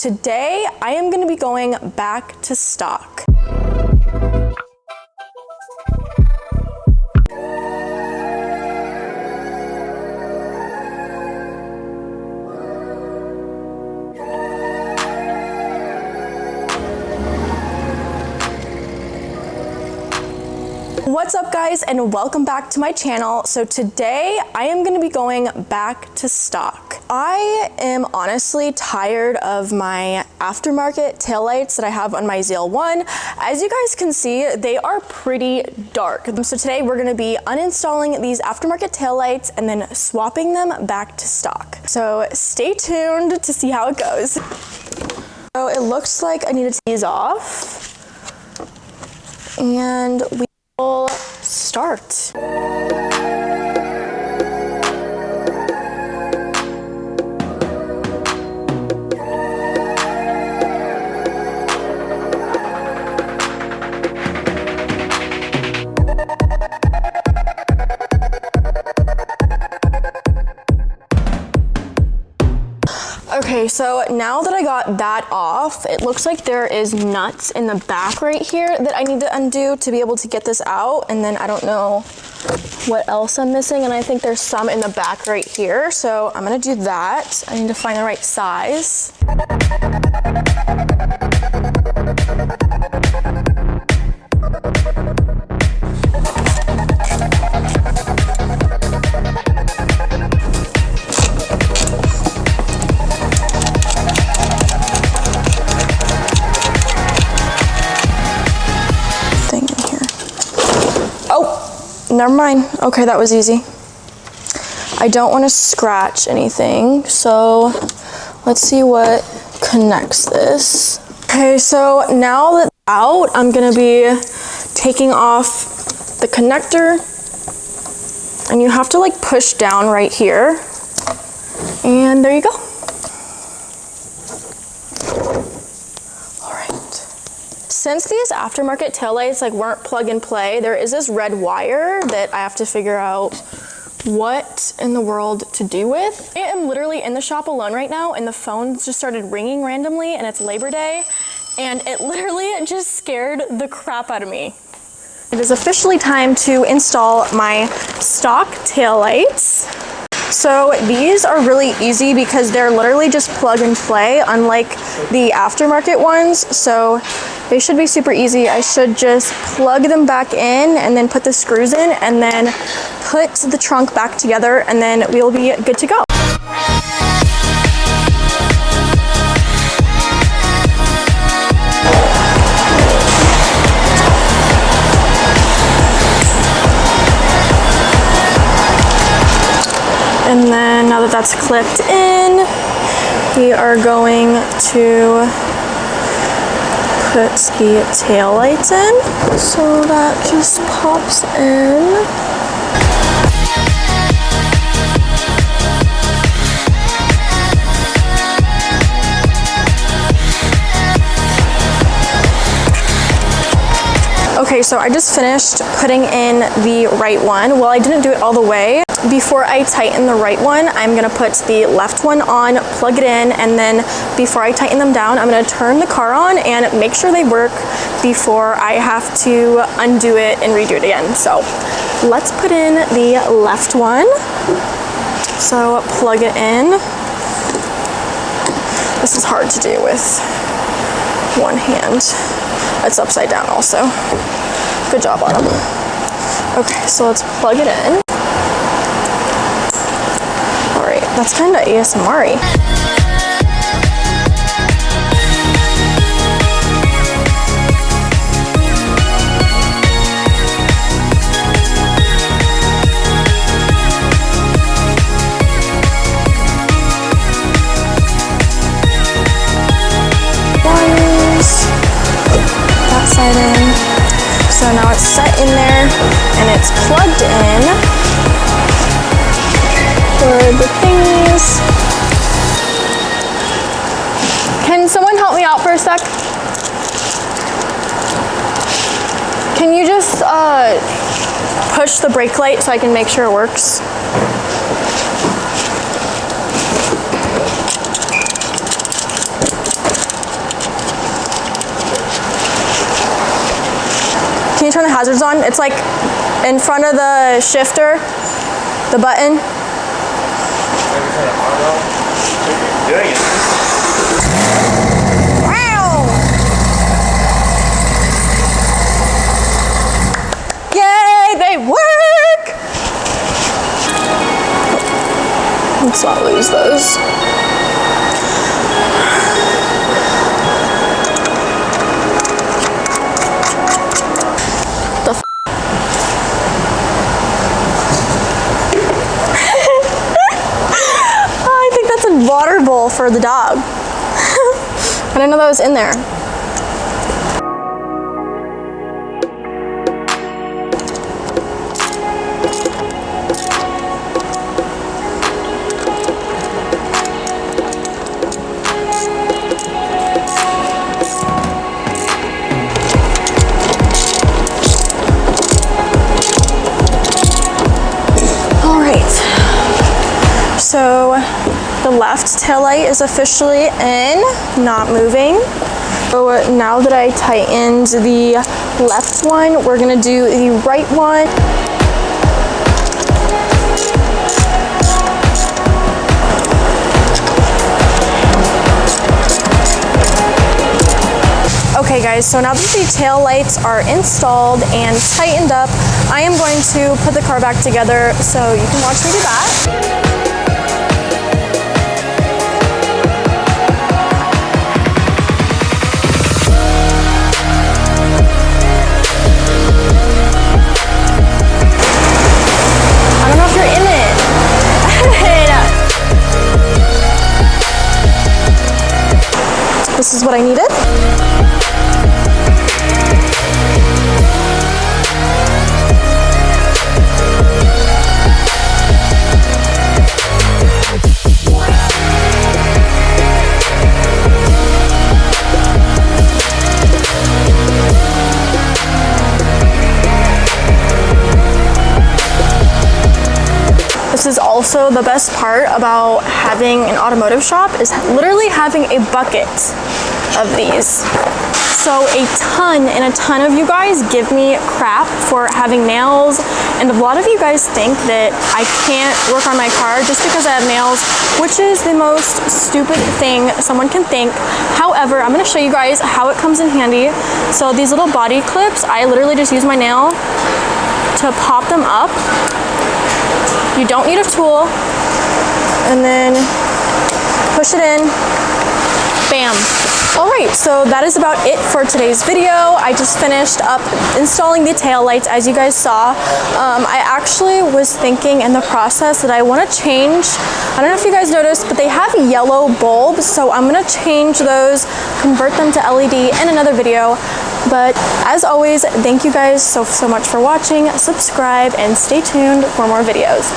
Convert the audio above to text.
today I am going to be going back to stock. What's up guys, and welcome back to my channel. So today I am going to be going back to stock. I am honestly tired of my aftermarket taillights that I have on my ZL1. As you guys can see, they are pretty dark. So today we're going to be uninstalling these aftermarket taillights and then swapping them back to stock. So stay tuned to see how it goes. So it looks like I need to take these off, and we will start. Okay, so now that I got that off, it looks like there is nuts in the back right here that I need to undo to be able to get this out. And then I don't know what else I'm missing. And I think there's some in the back right here. So I'm gonna do that. I need to find the right size. Never mind. Okay, that was easy. I don't want to scratch anything, so let's see what connects this. Okay, so now that it's out, I'm gonna be taking off the connector, and you have to like push down right here, and there you go. Since these aftermarket taillights like weren't plug and play, there is this red wire that I have to figure out what in the world to do with. I am literally in the shop alone right now, and the phone just started ringing randomly, and it's Labor Day, and it literally just scared the crap out of me. It is officially time to install my stock taillights. So these are really easy because they're literally just plug and play, unlike the aftermarket ones. So they should be super easy. I should just plug them back in and then put the screws in and then put the trunk back together, and then we'll be good to go. And then now that that's clipped in, we are going to put the taillights in. So that just pops in. Okay, so I just finished putting in the right one. Well, I didn't do it all the way. Before I tighten the right one, I'm gonna put the left one on, plug it in, and then before I tighten them down, I'm gonna turn the car on and make sure they work before I have to undo it and redo it again. So let's put in the left one. So plug it in. This is hard to do with one hand. It's upside down also. Good job, Autumn. Okay, so let's plug it in. All right, that's kind of ASMR-y. Side in. So now it's set in there and it's plugged in for the thingies. Can someone help me out for a sec? Can you just push the brake light so I can make sure it works? turn the hazards on? It's like in front of the shifter, the button. Doing it. Wow! Yay, they work! Let's not lose those. Water bowl for the dog. I didn't know that was in there. All right. So the left taillight is officially in, not moving. So now that I tightened the left one, we're gonna do the right one. Okay guys, so now that the tail lights are installed and tightened up, I am going to put the car back together, so you can watch me do that. This is what I needed. This is also the best part about having an automotive shop, is literally having a bucket of these. So a ton of you guys give me crap for having nails, and a lot of you guys think that I can't work on my car just because I have nails, which is the most stupid thing someone can think. However, I'm going to show you guys how it comes in handy. So these little body clips, I literally just use my nail to pop them up. You don't need a tool, and then push it in, bam. All right, so that is about it for today's video. I just finished up installing the tail lights, as you guys saw. I actually was thinking in the process that I want to change, I don't know if you guys noticed, but they have yellow bulbs, so I'm going to change those, convert them to LED in another video. But as always, thank you guys so much for watching. Subscribe and stay tuned for more videos.